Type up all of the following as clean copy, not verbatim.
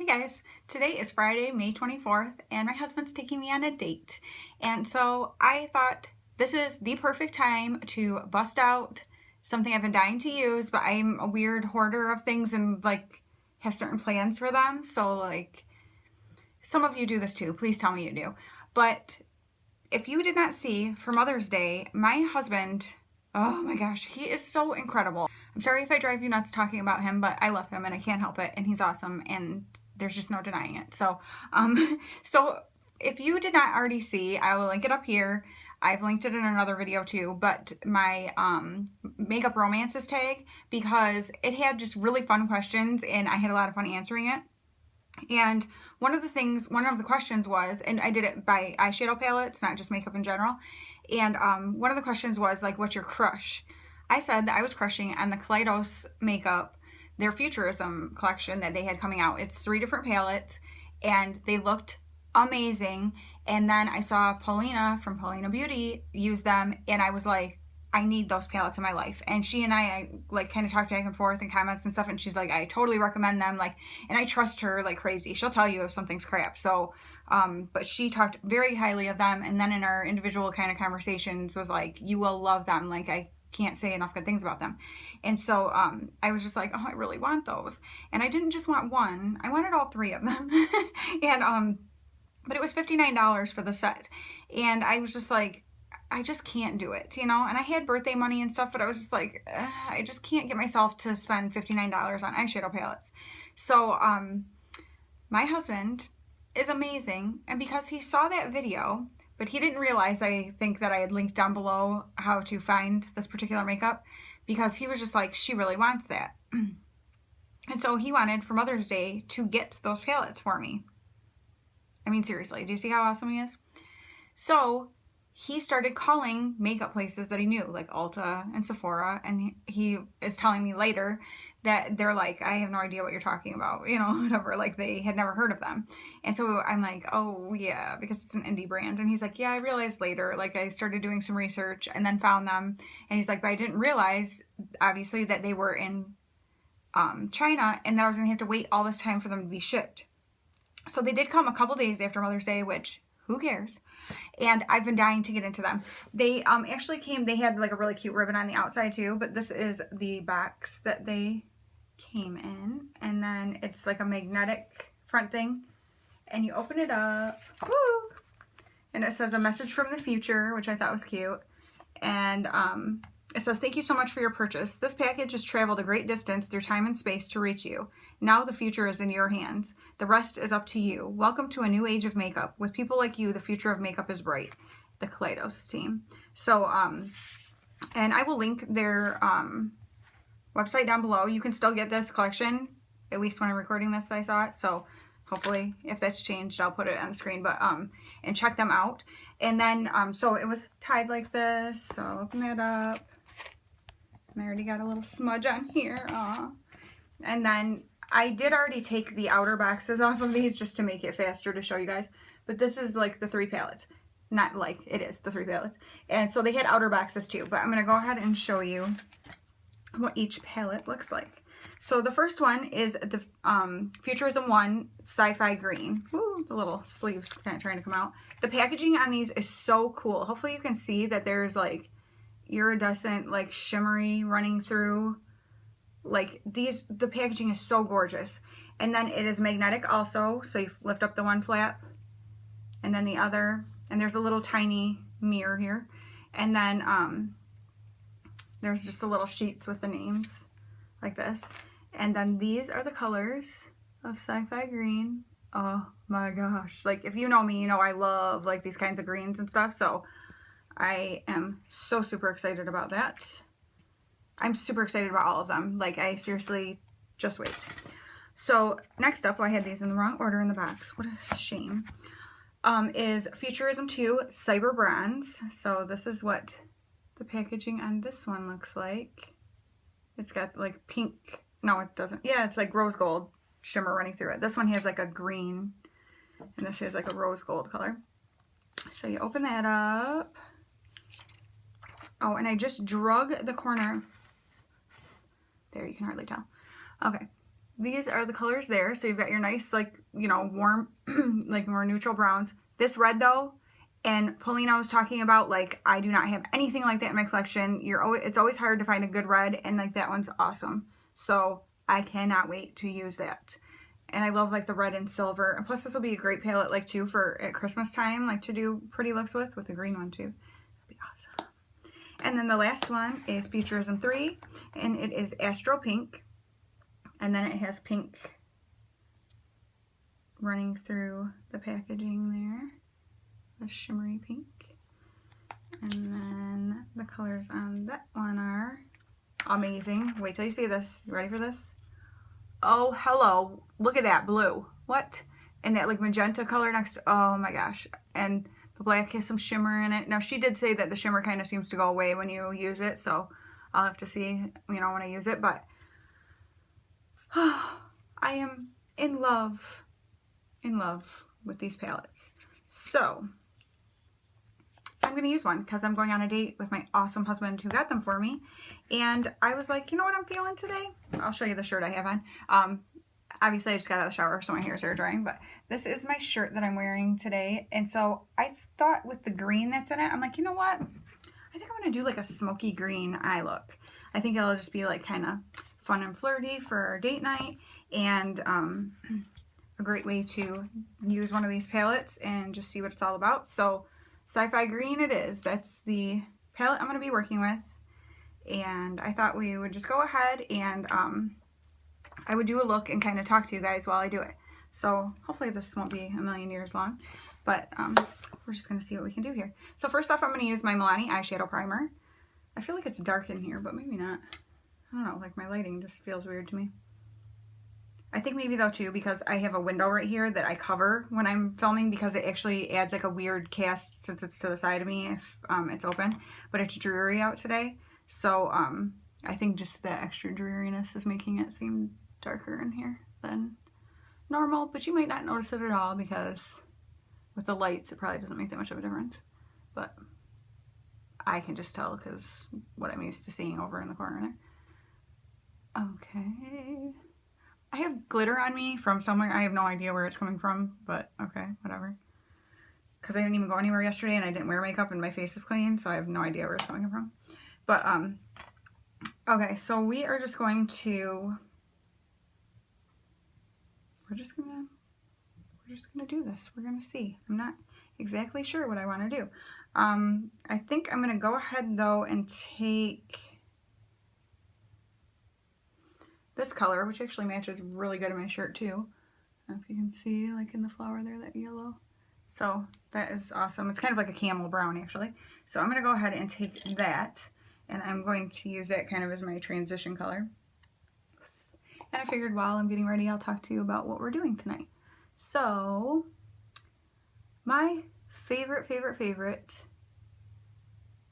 guys, today is Friday, May 24th, and my husband's taking me on a date. And so I thought this is the perfect time to bust out something I've been dying to use, but I'm a weird hoarder of things and like have certain plans for them. So like some of you do this too. Please tell me you do. But if you did not see for Mother's Day, my husband, oh my gosh, he is so incredible. I'm sorry if I drive you nuts talking about him, but I love him and I can't help it, and he's awesome and there's just no denying it. So if you did not already see, I will link it up here. I've linked it in another video too, but my makeup romances tag, because it had just really fun questions and I had a lot of fun answering it. And one of the questions was, and I did it by eyeshadow palettes, not just makeup in general. And one of the questions was like, what's your crush? I said that I was crushing on the Kaleidos Makeup, their Futurism collection that they had coming out. It's 3 different palettes and they looked amazing. And then I saw Paulina from Paulina Beauty use them and I was like, I need those palettes in my life. And she and I like kind of talked back and forth in comments and stuff, and she's like, I totally recommend them, like, and I trust her like crazy. She'll tell you if something's crap. So but she talked very highly of them, and then in our individual kind of conversations was like, you will love them, like I can't say enough good things about them. And so I was just like, oh, I really want those. And I didn't just want one, I wanted all 3 of them. And but it was $59 for the set, and I was just like, I just can't do it, you know? And I had birthday money and stuff, but I was just like, I just can't get myself to spend $59 on eyeshadow palettes. So my husband is amazing, and because he saw that video, but he didn't realize, I think, that I had linked down below how to find this particular makeup, because he was just like, she really wants that. And so he wanted for Mother's Day to get those palettes for me. I mean, seriously, do you see how awesome he is? So he started calling makeup places that he knew, like Ulta and Sephora, and he is telling me later that they're like, I have no idea what you're talking about, you know, whatever, like they had never heard of them. And so I'm like, oh yeah, because it's an indie brand. And he's like, yeah, I realized later, like I started doing some research and then found them. And he's like, but I didn't realize, obviously, that they were in China and that I was gonna have to wait all this time for them to be shipped. So they did come a couple days after Mother's Day, which who cares? And I've been dying to get into them. They actually came, they had like a really cute ribbon on the outside too, but this is the box that they came in. And then it's like a magnetic front thing. And you open it up, woo, and it says a message from the future, which I thought was cute. And it says, thank you so much for your purchase. This package has traveled a great distance through time and space to reach you. Now the future is in your hands. The rest is up to you. Welcome to a new age of makeup. With people like you, the future of makeup is bright. The Kaleidos team. So, and I will link their website down below. You can still get this collection. At least when I'm recording this, I saw it. So hopefully, if that's changed, I'll put it on the screen. But and check them out. And then so it was tied like this. So I'll open that up. I already got a little smudge on here. Aww. And then I did already take the outer boxes off of these just to make it faster to show you guys. But this is like the 3 palettes. Not like, it is the 3 palettes. And so they had outer boxes too. But I'm going to go ahead and show you what each palette looks like. So the first one is the Futurism I Sci-Fi Green. Woo, the little sleeves kind of trying to come out. The packaging on these is so cool. Hopefully you can see that there's like iridescent, like shimmery running through. Like these, the packaging is so gorgeous. And then it is magnetic also, so you lift up the one flap and then the other, and there's a little tiny mirror here. And then there's just a little sheets with the names like this. And then these are the colors of Sci-Fi Green. Oh my gosh, like if you know me, you know I love like these kinds of greens and stuff, so I am so super excited about that. I'm super excited about all of them. Like, I seriously, just wait. So, next up, I had these in the wrong order in the box. What a shame. Is Futurism II Cyber Bronze. So, this is what the packaging on this one looks like. It's got, like, pink. No, it doesn't. Yeah, it's like rose gold shimmer running through it. This one has, like, a green. And this has, like, a rose gold color. So, you open that up. Oh, and I just drug the corner. There, you can hardly tell. Okay. these are the colors there. So you've got your nice, like, you know, warm, like more neutral browns. This red though, and Paulina was talking about, like, I do not have anything like that in my collection. It's always hard to find a good red, and like that one's awesome. So I cannot wait to use that. And I love like the red and silver. And plus this will be a great palette like too for at Christmas time, like to do pretty looks with the green one too. That'd be awesome. And then the last one is Futurism I, and it is Astro Pink. And then it has pink running through the packaging there. The shimmery pink. And then the colors on that one are amazing. Wait till you see this. You ready for this? Oh, hello. Look at that blue. What? And that like magenta color next. Oh my gosh. And the black has some shimmer in it. Now she did say that the shimmer kind of seems to go away when you use it. So I'll have to see, you know, when I use it. But I am in love with these palettes. So I'm going to use one because I'm going on a date with my awesome husband who got them for me. And I was like, you know what I'm feeling today? I'll show you the shirt I have on. Obviously I just got out of the shower, so my hair started drying, but this is my shirt that I'm wearing today. And so I thought with the green that's in it, I'm like, you know what? I think I'm going to do like a smoky green eye look. I think it'll just be like kind of fun and flirty for our date night, and a great way to use one of these palettes and just see what it's all about. So Sci-Fi Green it is. That's the palette I'm going to be working with. And I thought we would just go ahead and I would do a look and kind of talk to you guys while I do it. So hopefully this won't be a million years long. But we're just going to see what we can do here. So first off, I'm going to use my Milani eyeshadow primer. I feel like it's dark in here, but maybe not. I don't know, like my lighting just feels weird to me. I think maybe though too, because I have a window right here that I cover when I'm filming, because it actually adds like a weird cast since it's to the side of me if it's open. But it's dreary out today. So I think just the extra dreariness is making it seem darker in here than normal. But you might not notice it at all because with the lights it probably doesn't make that much of a difference. But I can just tell because what I'm used to seeing over in the corner there. Okay. I have glitter on me from somewhere. I have no idea where it's coming from, but okay, whatever. Because I didn't even go anywhere yesterday and I didn't wear makeup and my face is clean, so I have no idea where it's coming from. But, okay, so we are just going to, we're just gonna do this. We're gonna see. I'm not exactly sure what I want to do. I think I'm gonna go ahead though and take this color, which actually matches really good in my shirt too. I don't know if you can see, like in the flower there, that yellow. So that is awesome. It's kind of like a camel brown actually. So I'm going to go ahead and take that, and I'm going to use that kind of as my transition color. And I figured while I'm getting ready, I'll talk to you about what we're doing tonight. So my favorite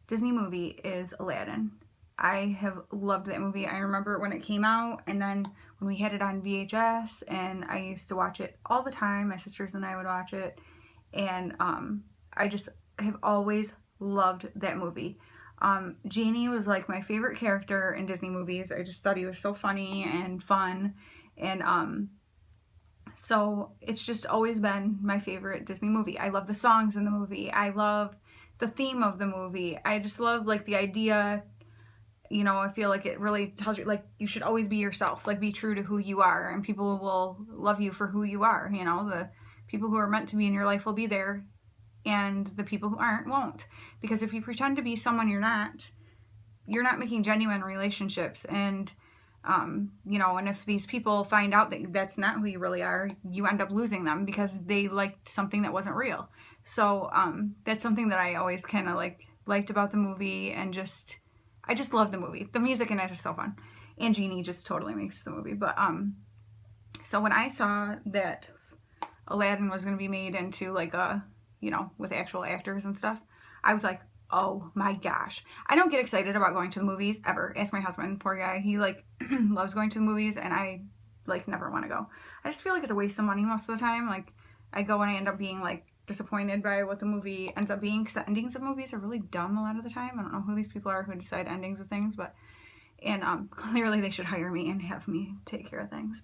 Disney movie is Aladdin. I have loved that movie. I remember when it came out, and then when we had it on VHS, and I used to watch it all the time. My sisters and I would watch it, and I just have always loved that movie. Genie was like my favorite character in Disney movies. I just thought he was so funny and fun, and so it's just always been my favorite Disney movie. I love the songs in the movie. I love the theme of the movie. I just love like the idea. You know, I feel like it really tells you, like, you should always be yourself, like, be true to who you are, and people will love you for who you are. You know, the people who are meant to be in your life will be there, and the people who aren't won't. Because if you pretend to be someone you're not making genuine relationships. And, you know, and if these people find out that that's not who you really are, you end up losing them because they liked something that wasn't real. So, that's something that I always kind of, like, liked about the movie, and I just love the movie. The music in it is so fun. And Genie just totally makes the movie. But, so when I saw that Aladdin was going to be made into like a, you know, with actual actors and stuff, I was like, oh my gosh. I don't get excited about going to the movies ever. Ask my husband, poor guy. He like loves going to the movies, and I like never want to go. I just feel like it's a waste of money most of the time. Like I go and I end up being like disappointed by what the movie ends up being, because the endings of movies are really dumb a lot of the time. I don't know who these people are who decide endings of things, but And clearly they should hire me and have me take care of things,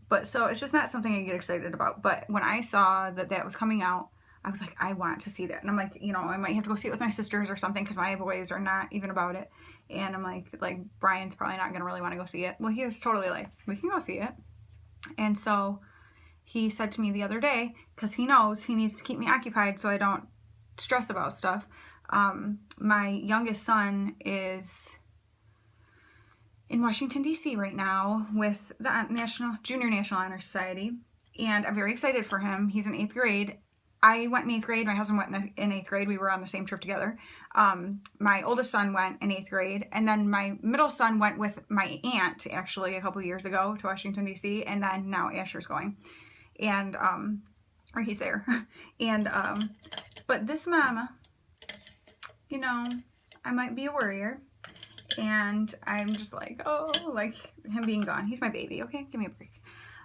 but so it's just not something I get excited about. But when I saw that that was coming out, I was like, I want to see that. And I'm like, you know, I might have to go see it with my sisters or something, because my boys are not even about it. And I'm like Brian's probably not going to really want to go see it. Well, he was totally like, we can go see it. And so he said to me the other day, because he knows he needs to keep me occupied so I don't stress about stuff. My youngest son is in Washington, D.C. right now with the Junior National Honor Society, and I'm very excited for him. He's in 8th grade. I went in 8th grade. My husband went in 8th grade. We were on the same trip together. My oldest son went in 8th grade, and then my middle son went with my aunt actually a couple years ago to Washington, D.C., and then now Asher's going. And, or he's there. And, but this mama, you know, I might be a worrier. And I'm just like, oh, like him being gone. He's my baby. Okay, give me a break.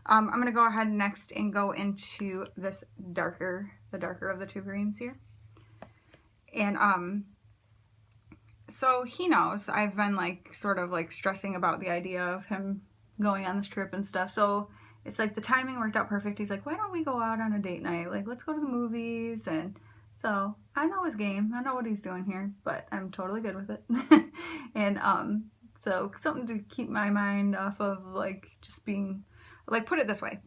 I'm going to go ahead next and go into this the darker of the two greens here. And, so he knows I've been like, sort of like stressing about the idea of him going on this trip and stuff. So it's like the timing worked out perfect. He's like, why don't we go out on a date night? Like, let's go to the movies. And so I know his game. I know what he's doing here, but I'm totally good with it. And, so something to keep my mind off of, like, just being, like, put it this way.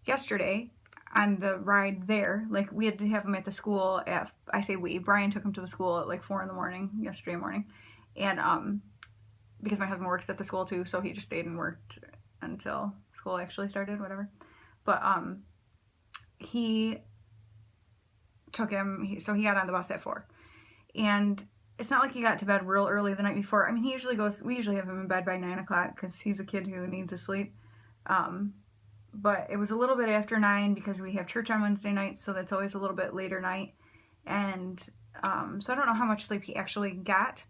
Yesterday, on the ride there, like, we had to have him at the school at, I say we, Brian took him to the school at, like, 4 in the morning, yesterday morning. And, because my husband works at the school, too, so he just stayed and worked until school actually started, whatever. But, he took him, so he got on the bus at 4. And it's not like he got to bed real early the night before. I mean, we usually have him in bed by 9 o'clock because he's a kid who needs to sleep. But it was a little bit after 9 because we have church on Wednesday nights, so that's always a little bit later night. And so I don't know how much sleep he actually got.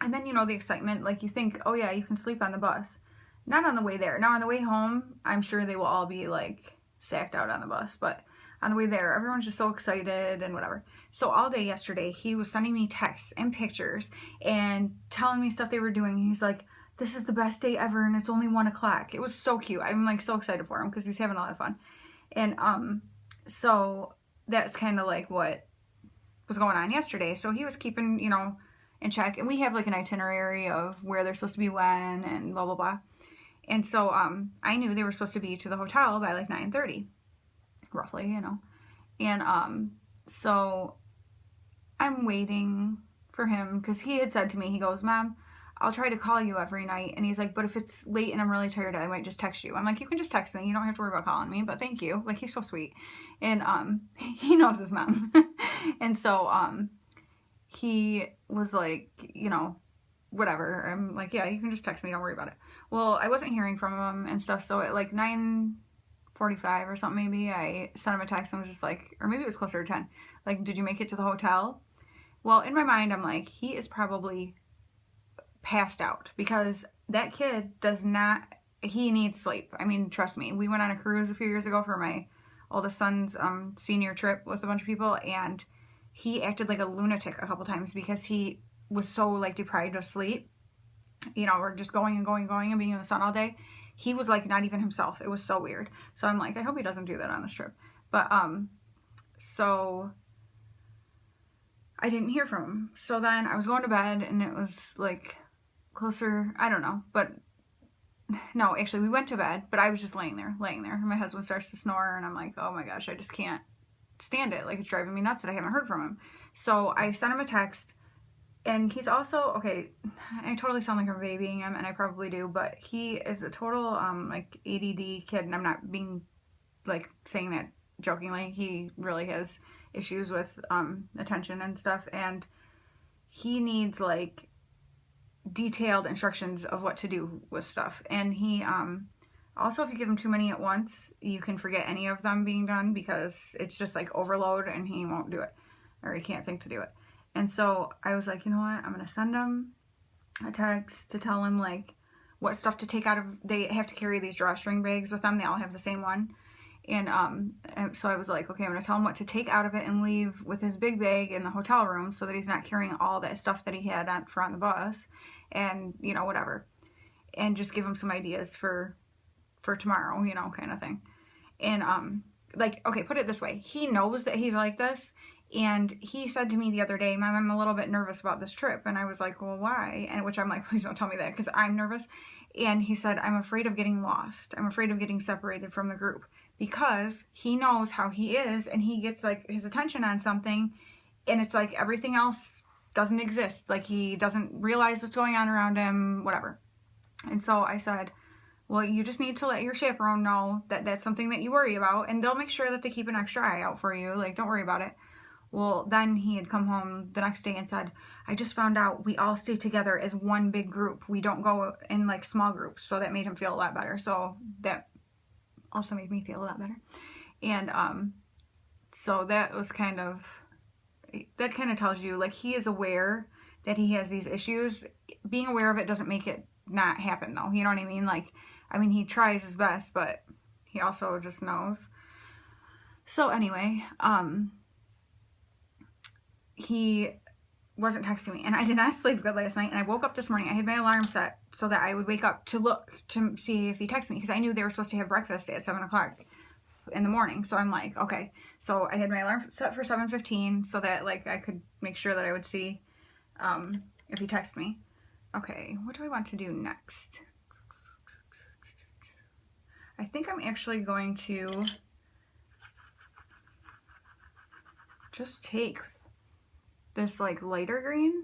And then, you know, the excitement, like you think, oh yeah, you can sleep on the bus. Not on the way there. Now on the way home, I'm sure they will all be like sacked out on the bus, but on the way there, everyone's just so excited and whatever. So all day yesterday, he was sending me texts and pictures and telling me stuff they were doing. He's like, this is the best day ever, and it's only 1 o'clock. It was so cute. I'm like so excited for him because he's having a lot of fun. And so that's kind of like what was going on yesterday. So he was keeping, you know, in check. And we have like an itinerary of where they're supposed to be when and blah, blah, blah. And so I knew they were supposed to be to the hotel by like 9:30. Roughly, you know. And so I'm waiting for him because he had said to me, he goes, Mom, I'll try to call you every night. And he's like, but if it's late and I'm really tired, I might just text you. I'm like, you can just text me. You don't have to worry about calling me, but thank you. Like, he's so sweet. And he knows his mom. And so he was like, you know, whatever. I'm like, yeah, you can just text me. Don't worry about it. Well, I wasn't hearing from him and stuff. So at like 9:45 or something, maybe I sent him a text and was just like, or maybe it was closer to 10, like, did you make it to the hotel? Well, in my mind, I'm like, he is probably passed out because that kid he needs sleep. I mean, trust me, we went on a cruise a few years ago for my oldest son's senior trip with a bunch of people, and he acted like a lunatic a couple times because he was so like deprived of sleep. You know, we're just going and going and going and being in the sun all day. He was like not even himself. It was so weird. So I'm like, I hope he doesn't do that on this trip. But so I didn't hear from him. So then I was going to bed and it was like closer, I don't know, but no, actually we went to bed, but I was just laying there. And my husband starts to snore and I'm like, oh my gosh, I just can't stand it. Like, it's driving me nuts that I haven't heard from him. So I sent him a text. And he's also, okay, I totally sound like I'm babying him, and I probably do, but he is a total, like, ADD kid, and I'm not being, like, saying that jokingly. He really has issues with attention and stuff, and he needs, like, detailed instructions of what to do with stuff. And he, also, if you give him too many at once, you can forget any of them being done, because it's just, like, overload, and he won't do it, or he can't think to do it. And so I was like, you know what, I'm going to send him a text to tell him, like, what stuff to take out of, they have to carry these drawstring bags with them. They all have the same one. And so I was like, okay, I'm going to tell him what to take out of it and leave with his big bag in the hotel room so that he's not carrying all that stuff that he had on the bus, and, you know, whatever. And just give him some ideas for tomorrow, you know, kind of thing. And, like, okay, put it this way. He knows that he's like this. And he said to me the other day, Mom, I'm a little bit nervous about this trip. And I was like, well, why? And which I'm like, please don't tell me that, because I'm nervous. And he said, I'm afraid of getting lost. I'm afraid of getting separated from the group, because he knows how he is, and he gets like his attention on something, and it's like everything else doesn't exist. Like, he doesn't realize what's going on around him, whatever. And so I said, well, you just need to let your chaperone know that that's something that you worry about, and they'll make sure that they keep an extra eye out for you. Like, don't worry about it. Well, then he had come home the next day and said, I just found out we all stay together as one big group. We don't go in like small groups. So that made him feel a lot better. So that also made me feel a lot better. And so that kind of tells you, like, he is aware that he has these issues. Being aware of it doesn't make it not happen, though. You know what I mean? Like, I mean, he tries his best, but he also just knows. So anyway, he wasn't texting me, and I did not sleep good last night, and I woke up this morning. I had my alarm set so that I would wake up to look to see if he texted me, because I knew they were supposed to have breakfast at 7 o'clock in the morning. So I'm like, okay. So I had my alarm set for 7:15 so that, like, I could make sure that I would see if he texted me. Okay, what do I want to do next? I think I'm actually going to just take this like lighter green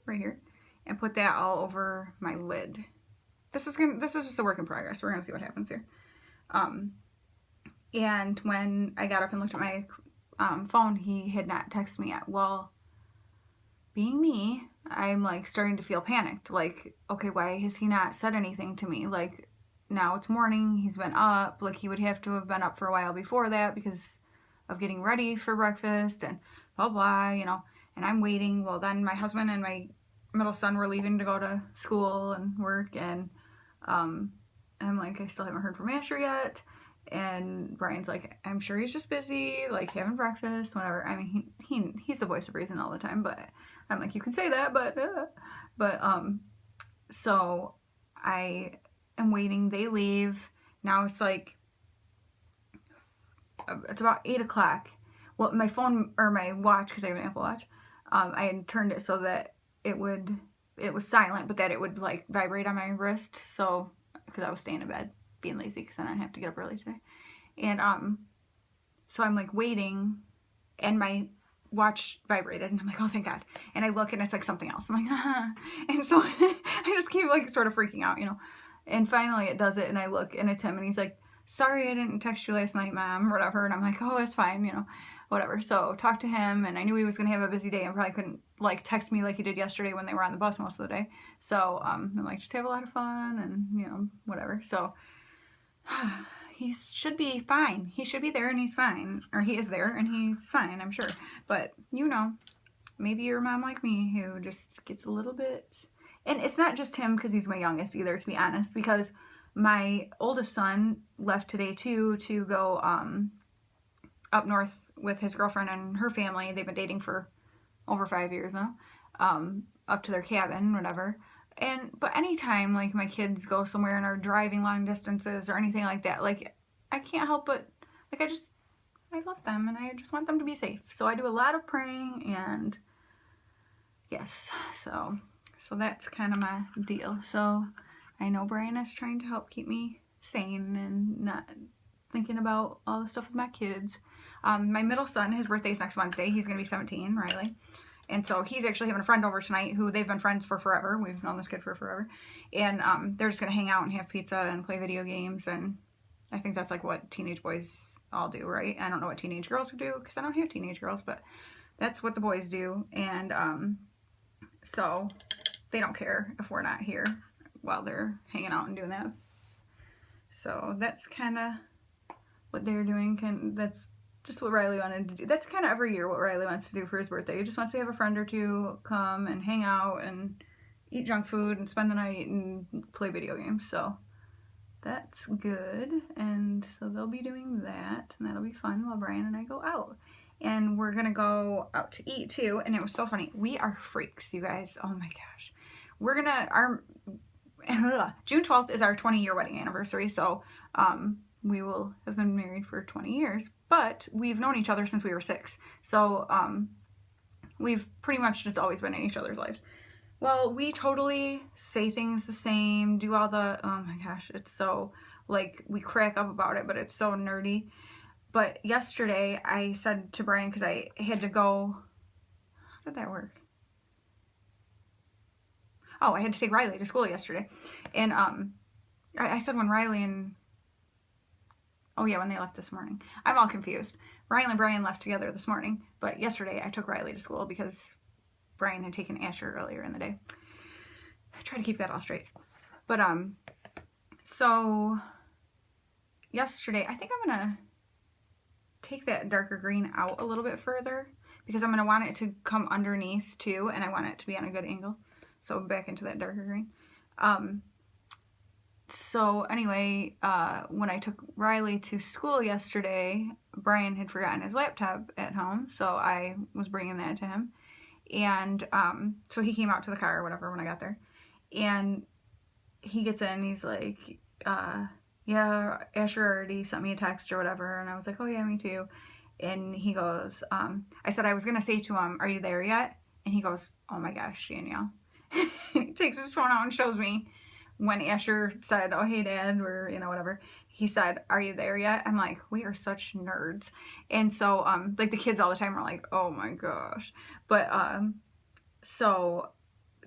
right here and put that all over my lid. This is just a work in progress. We're gonna see what happens here. And when I got up and looked at my phone, he had not texted me yet. Well, being me, I'm like starting to feel panicked. Like, okay, why has he not said anything to me? Like, now it's morning, he's been up. Like, he would have to have been up for a while before that because of getting ready for breakfast and blah, blah, you know, and I'm waiting. Well, then my husband and my middle son were leaving to go to school and work, and I'm like, I still haven't heard from Asher yet. And Brian's like, I'm sure he's just busy, like having breakfast, whatever. I mean, he's the voice of reason all the time, but I'm like, you can say that, but so I am waiting. They leave. Now it's like, it's about 8 o'clock. Well, my phone, or my watch, because I have an Apple Watch, I had turned it so that it was silent, but that it would like vibrate on my wrist. So, because I was staying in bed, being lazy, because then I have to get up early today. And so I'm like waiting, and my watch vibrated, and I'm like, oh, thank God. And I look, and it's like something else. I'm like, ah. And so I just keep like sort of freaking out, you know. And finally it does it, and I look, and it's him, and he's like, sorry I didn't text you last night, Mom, or whatever. And I'm like, oh, it's fine, you know, whatever. So talked to him, and I knew he was going to have a busy day and probably couldn't like text me like he did yesterday when they were on the bus most of the day. So I'm like, just have a lot of fun, and, you know, whatever. So he should be fine. He should be there, and he's fine. Or he is there, and he's fine, I'm sure. But, you know, maybe you're a mom like me who just gets a little bit... And it's not just him because he's my youngest either, to be honest, because my oldest son left today too to go up north with his girlfriend and her family. They've been dating for over 5 years now, up to their cabin, whatever. But anytime like my kids go somewhere and are driving long distances or anything like that, like I can't help but like I love them, and I just want them to be safe. So I do a lot of praying, and yes, so that's kind of my deal. So I know Brian is trying to help keep me sane and not thinking about all the stuff with my kids. My middle son, his birthday is next Wednesday. He's going to be 17, Riley. And so he's actually having a friend over tonight who they've been friends for forever. We've known this kid for forever. And they're just going to hang out and have pizza and play video games. And I think that's like what teenage boys all do, right? I don't know what teenage girls do because I don't have teenage girls, but that's what the boys do. And so they don't care if we're not here while they're hanging out and doing that. So that's kind of what they're doing. That's just what Riley wanted to do. That's kind of every year what Riley wants to do for his birthday. He just wants to have a friend or two come and hang out and eat junk food and spend the night and play video games. So that's good. And so they'll be doing that, and that'll be fun while Brian and I go out. And we're gonna go out to eat too. And it was so funny. We are freaks, you guys. Oh my gosh. We're gonna, June 12th is our 20-year wedding anniversary. So we will have been married for 20 years, but we've known each other since we were 6. So we've pretty much just always been in each other's lives. Well, we totally say things the same, do all the, oh my gosh, it's so, like, we crack up about it, but it's so nerdy. But yesterday I said to Brian, because I had to go, how did that work? Oh, I had to take Riley to school yesterday. And I said when Riley and, oh yeah, when they left this morning. I'm all confused. Riley and Brian left together this morning, but yesterday I took Riley to school because Brian had taken Asher earlier in the day. I try to keep that all straight. But so yesterday, I think I'm gonna take that darker green out a little bit further because I'm gonna want it to come underneath too, and I want it to be on a good angle. So back into that darker green. So anyway, when I took Riley to school yesterday, Brian had forgotten his laptop at home, so I was bringing that to him. And so he came out to the car or whatever when I got there. And he gets in, he's like, yeah, Asher already sent me a text or whatever. And I was like, oh yeah, me too. And he goes, I said I was going to say to him, are you there yet? And he goes, oh my gosh, Danielle. He takes his phone out and shows me when Asher said, oh, hey, Dad, or, you know, whatever. He said, are you there yet? I'm like, we are such nerds. And so, like, the kids all the time are like, oh, my gosh. But, so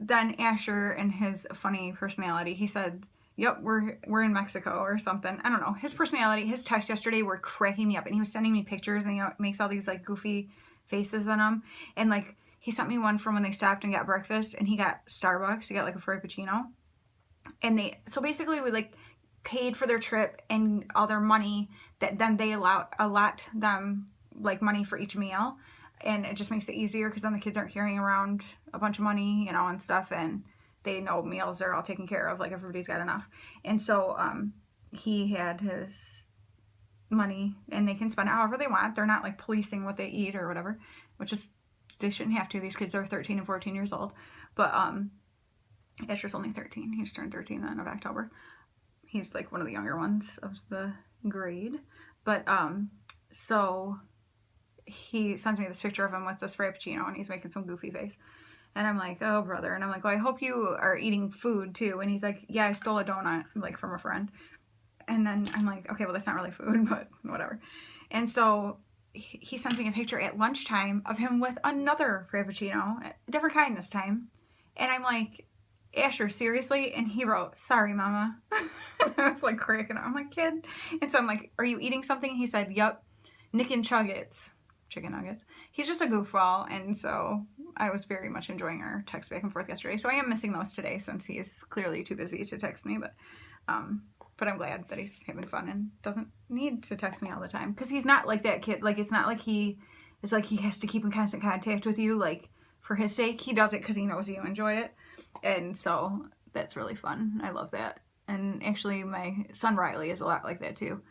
then Asher and his funny personality, he said, yep, we're in Mexico or something. I don't know. His personality, his texts yesterday were cracking me up. And he was sending me pictures, and he makes all these, like, goofy faces in them. And, like, he sent me one from when they stopped and got breakfast, and he got Starbucks. He got, like, a Frappuccino. And so basically we, like, paid for their trip and all their money, that then they allot them, like, money for each meal. And it just makes it easier because then the kids aren't carrying around a bunch of money, you know, and stuff. And they know meals are all taken care of. Like, everybody's got enough. And so he had his money, and they can spend it however they want. They're not, like, policing what they eat or whatever, which is, they shouldn't have to. These kids are 13 and 14 years old. But Asher's only 13. He just turned 13 in October. He's, like, one of the younger ones of the grade. But so he sends me this picture of him with this Frappuccino, and he's making some goofy face. And I'm like, oh, brother. And I'm like, well, I hope you are eating food, too. And he's like, yeah, I stole a donut, like, from a friend. And then I'm like, okay, well, that's not really food, but whatever. And so he sends me a picture at lunchtime of him with another Frappuccino, a different kind this time. And I'm like, Asher, seriously? And he wrote, sorry, Mama. I was, like, cracking up. I'm like, kid. And so I'm like, are you eating something? He said, yep, Nick and Chuggets. Chicken nuggets. He's just a goofball, and so I was very much enjoying our text back and forth yesterday. So I am missing those today since he's clearly too busy to text me, but I'm glad that he's having fun and doesn't need to text me all the time, because he's not like that kid. Like, it's not like he has to keep in constant contact with you, like, for his sake. He does it because he knows you enjoy it, and so that's really fun. I love that. And actually, my son Riley is a lot like that too.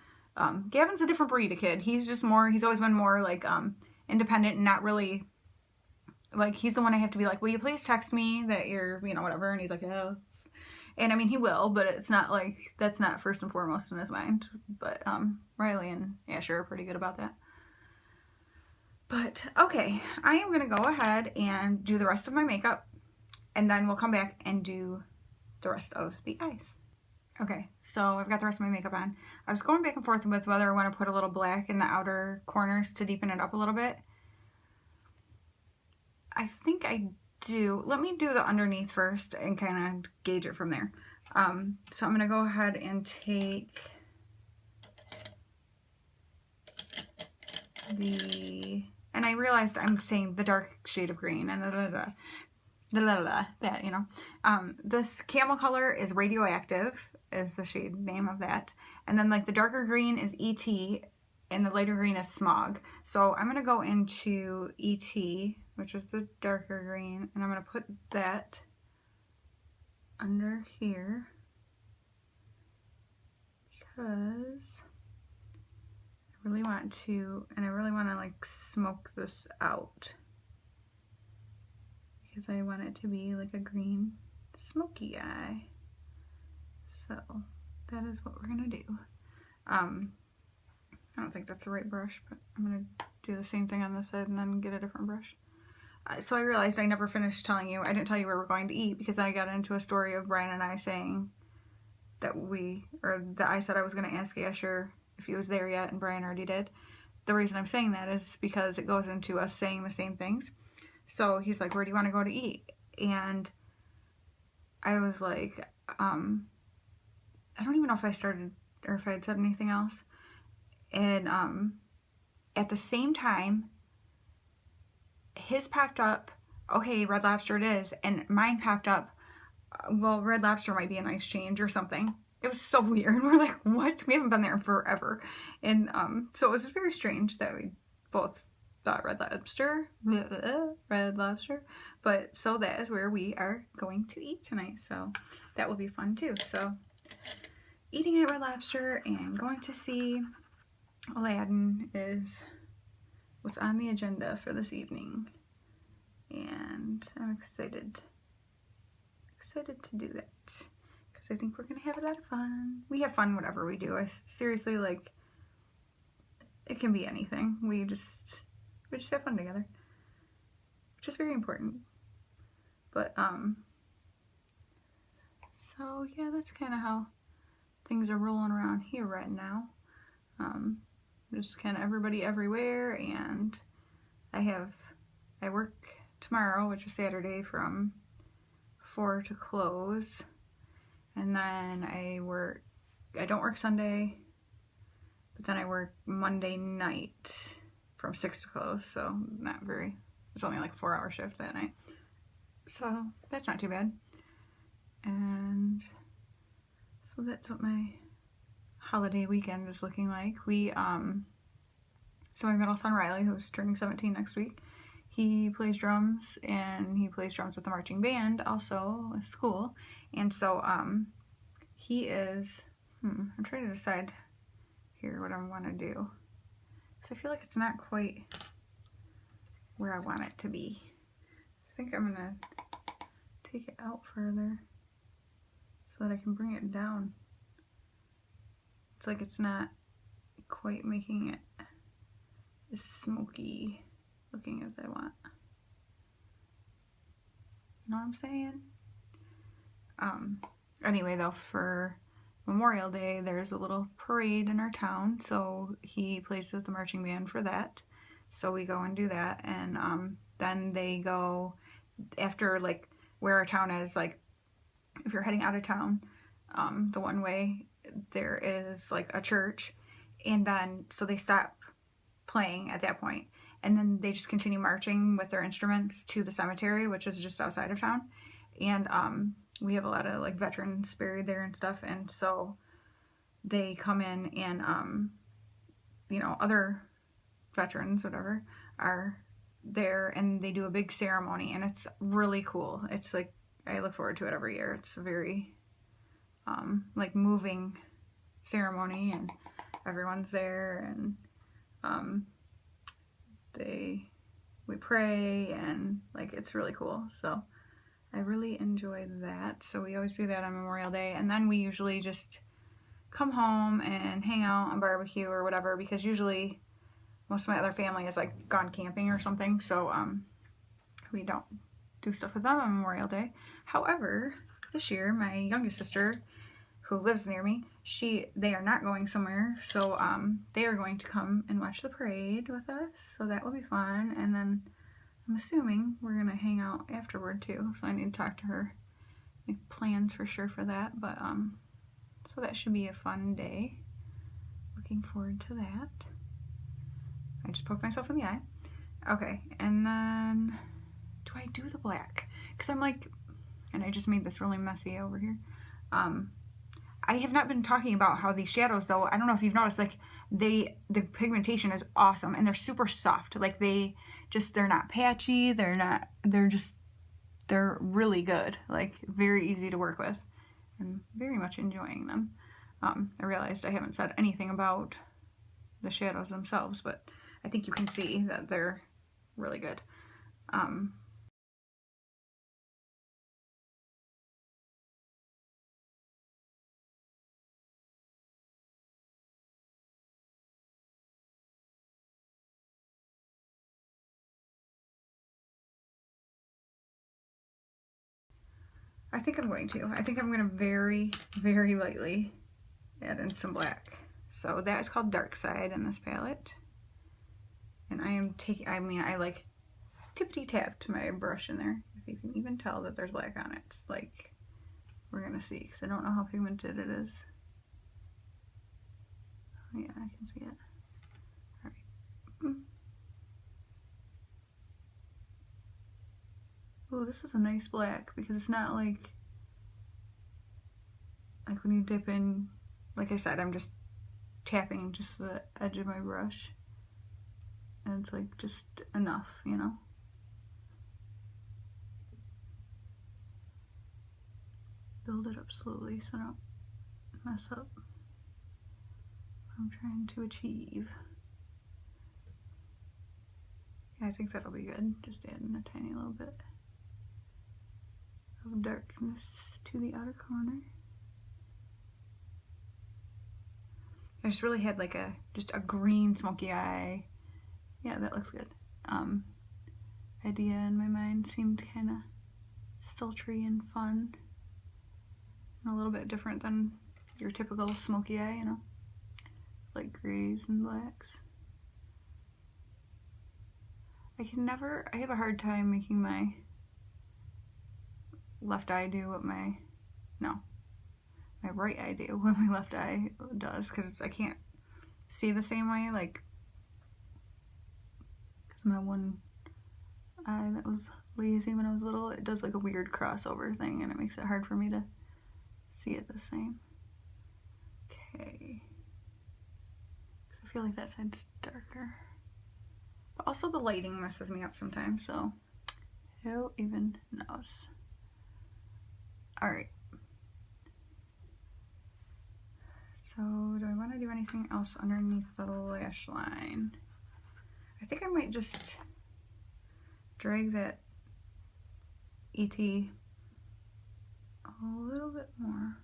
Gavin's a different breed of kid. He's always been more, like, independent and not really, like, he's the one I have to be like, will you please text me that you're, you know, whatever. And he's like, yeah. And I mean, he will, but it's not like, that's not first and foremost in his mind. But Riley and Asher are pretty good about that. But okay, I am going to go ahead and do the rest of my makeup, and then we'll come back and do the rest of the eyes. Okay, so I've got the rest of my makeup on. I was going back and forth with whether I want to put a little black in the outer corners to deepen it up a little bit. I think I do. Let me do the underneath first and kind of gauge it from there. So I'm going to go ahead and take and I realized I'm saying the dark shade of green and that, you know. This camel color is Radioactive, is the shade name of that. And then, like, the darker green is ET, and the lighter green is Smog. So I'm going to go into ET, which is the darker green, and I'm going to put that under here. because I really want to, and I really want to like smoke this out because I want it to be like a green smoky eye. So that is what we're gonna do. I don't think that's the right brush, but I'm gonna do the same thing on this side and then get a different brush. So I realized I never finished telling you. I didn't tell you where we're going to eat because I got into a story of Brian and I saying that I said I was going to ask Asher if he was there yet, and Brian already did. The reason I'm saying that is because it goes into us saying the same things. So he's like, where do you want to go to eat? And I was like, I don't even know if I started or if I had said anything else. And at the same time, his popped up, okay, Red Lobster it is, and mine popped up, well, Red Lobster might be a nice change or something. It was so weird. We're like, what? We haven't been there forever. And so it was very strange that we both thought Red Lobster, but so that is where we are going to eat tonight. So that will be fun too. So eating at Red Lobster and going to see Aladdin is what's on the agenda for this evening, and I'm excited to do that because I think we're gonna have a lot of fun. We have fun whatever we do. I seriously, like, it can be anything. We just have fun together, which is very important. But so yeah, that's kind of how things are rolling around here right now. Just kind of everybody everywhere, and I work tomorrow, which is Saturday, from 4 to close, and then I don't work Sunday, but then I work Monday night from 6 to close, so it's only like 4-hour shift that night, so that's not too bad. And so that's what my holiday weekend is looking like. So my middle son Riley, who's turning 17 next week, he plays drums, and he plays drums with the marching band also at school. And so he is I'm trying to decide here what I want to do, so I feel like it's not quite where I want it to be. I think I'm gonna take it out further so that I can bring it down. It's like it's not quite making it as smoky looking as I want. You know what I'm saying? Anyway, though, for Memorial Day, there's a little parade in our town, so he plays with the marching band for that. So we go and do that, and then they go after, like, where our town is, like, if you're heading out of town, the one way, there is like a church, and then so they stop playing at that point, and then they just continue marching with their instruments to the cemetery, which is just outside of town. And we have a lot of like veterans buried there and stuff, and so they come in, and other veterans, whatever, are there, and they do a big ceremony, and it's really cool. It's like, I look forward to it every year. It's a very like moving ceremony, and everyone's there, and we pray, and like, it's really cool. So I really enjoy that. So we always do that on Memorial Day, and then we usually just come home and hang out and barbecue or whatever, because usually most of my other family is like gone camping or something, so we don't do stuff with them on Memorial Day. However, this year my youngest sister, who lives near me, they are not going somewhere, so they are going to come and watch the parade with us, so that will be fun. And then I'm assuming we're gonna hang out afterward too, so I need to talk to her, make plans for sure for that. But so that should be a fun day. Looking forward to that. I just poked myself in the eye. Okay, and then do I do the black? Because I'm like, and I just made this really messy over here. I have not been talking about how these shadows, though, I don't know if you've noticed, like, the pigmentation is awesome, and they're super soft. Like, they're not patchy, they're really good. Like, very easy to work with. I'm very much enjoying them. I realized I haven't said anything about the shadows themselves, but I think you can see that they're really good. I think I'm going to. I think I'm going to very, very lightly add in some black. So that is called Dark Side in this palette. And I am taking, I mean, I like tippity tapped my brush in there. If you can even tell that there's black on it. Like, we're going to see, because I don't know how pigmented it is. Oh, yeah, I can see it. All right. Ooh, this is a nice black, because it's not like when you dip in, like I said, I'm just tapping just the edge of my brush. And it's like just enough, you know? Build it up slowly so I don't mess up what I'm trying to achieve. Yeah, I think that'll be good. Just adding a tiny little bit of darkness to the outer corner. I just really had like just a green smoky eye. Yeah, that looks good. Idea in my mind seemed kind of sultry and fun. And a little bit different than your typical smoky eye, you know? It's like grays and blacks. I have a hard time making my left eye do what my right eye do what my left eye does, because I can't see the same way, like, because my one eye that was lazy when I was little, it does like a weird crossover thing, and it makes it hard for me to see it the same. Okay. Because I feel like that side's darker. But also the lighting messes me up sometimes, so who even knows? Alright. So, do I want to do anything else underneath the lash line? I think I might just drag that ET a little bit more.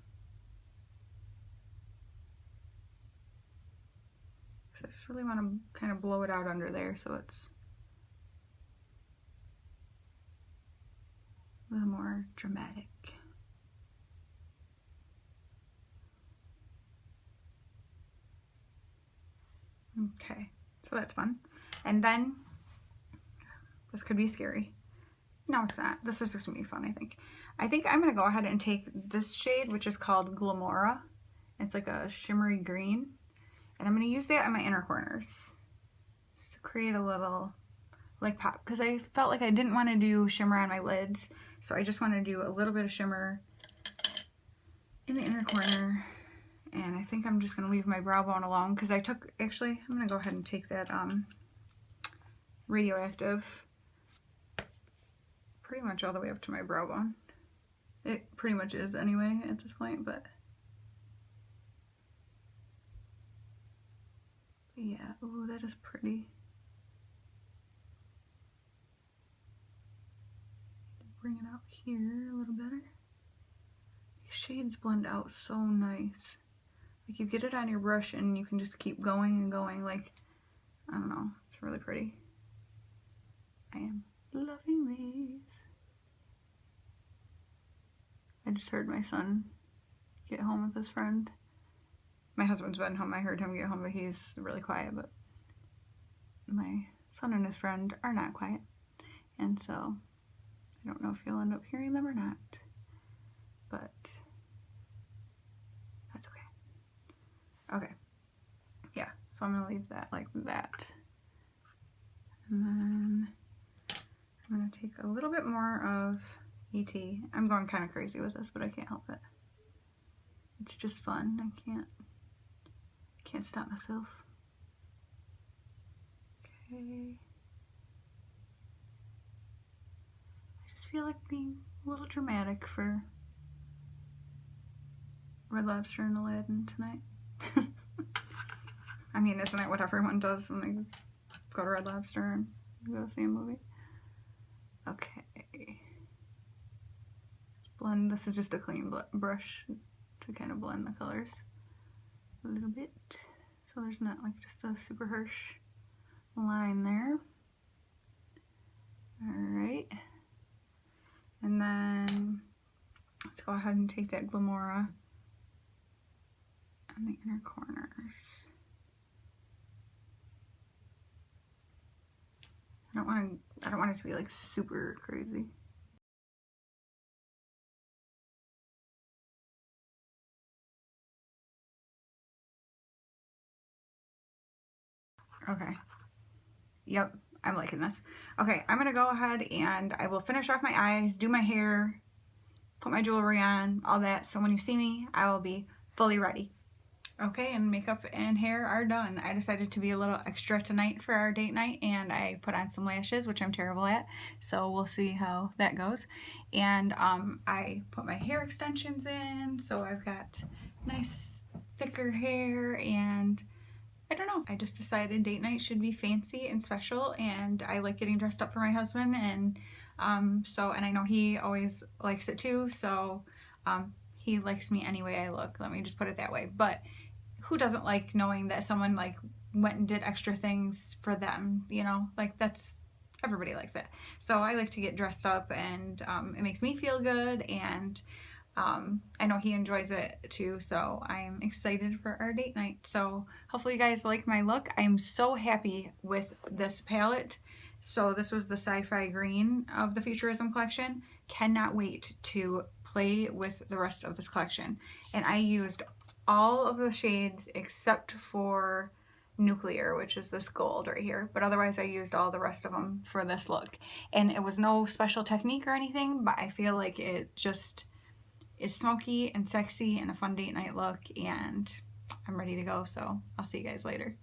So I just really want to kind of blow it out under there so it's a little more dramatic. Okay, so that's fun. And then, this could be scary. No, it's not. This is just gonna be fun, I think. I think I'm gonna go ahead and take this shade, which is called Glamora. It's like a shimmery green. And I'm gonna use that on my inner corners, just to create a little, like, pop. Because I felt like I didn't want to do shimmer on my lids, so I just want to do a little bit of shimmer in the inner corner. And I think I'm just going to leave my brow bone alone, because actually, I'm going to go ahead and take that Radioactive pretty much all the way up to my brow bone. It pretty much is anyway at this point, but yeah, ooh, that is pretty. Bring it out here a little better. These shades blend out so nice. Like, you get it on your brush and you can just keep going and going. Like, I don't know, it's really pretty. I am loving these. I just heard my son get home with his friend. My husband's been home. I heard him get home, but he's really quiet. But my son and his friend are not quiet. And so I don't know if you'll end up hearing them or not. But that's okay. Okay. Yeah, so I'm going to leave that like that. And then I'm going to take a little bit more of ET. I'm going kind of crazy with this, but I can't help it. It's just fun. I can't stop myself. Okay. I just feel like being a little dramatic for Red Lobster and Aladdin tonight. I mean, isn't that what everyone does when they go to Red Lobster and go see a movie? Okay. Let's blend. This is just a clean brush to kind of blend the colors a little bit. So there's not like just a super harsh line there. Alright. And then let's go ahead and take that Glamora on the inner corners. I don't want it to be like super crazy. Okay. Yep, I'm liking this. Okay, I'm gonna go ahead and I will finish off my eyes, do my hair, put my jewelry on, all that. So when you see me, I will be fully ready. Okay, and makeup and hair are done. I decided to be a little extra tonight for our date night, and I put on some lashes, which I'm terrible at, so we'll see how that goes. And I put my hair extensions in, so I've got nice thicker hair, and I don't know, I just decided date night should be fancy and special, and I like getting dressed up for my husband, and and I know he always likes it too, so he likes me any way I look, let me just put it that way. But who doesn't like knowing that someone like went and did extra things for them, you know? Like that's, everybody likes it. So I like to get dressed up, and it makes me feel good, and I know he enjoys it too, so I'm excited for our date night. So hopefully you guys like my look. I'm so happy with this palette. So this was the Sci-Fi Green of the Futurism collection. Cannot wait to play with the rest of this collection. And I used all of the shades except for Nuclear, which is this gold right here, but otherwise I used all the rest of them for this look. And it was no special technique or anything, but I feel like it just is smoky and sexy and a fun date night look, and I'm ready to go, so I'll see you guys later.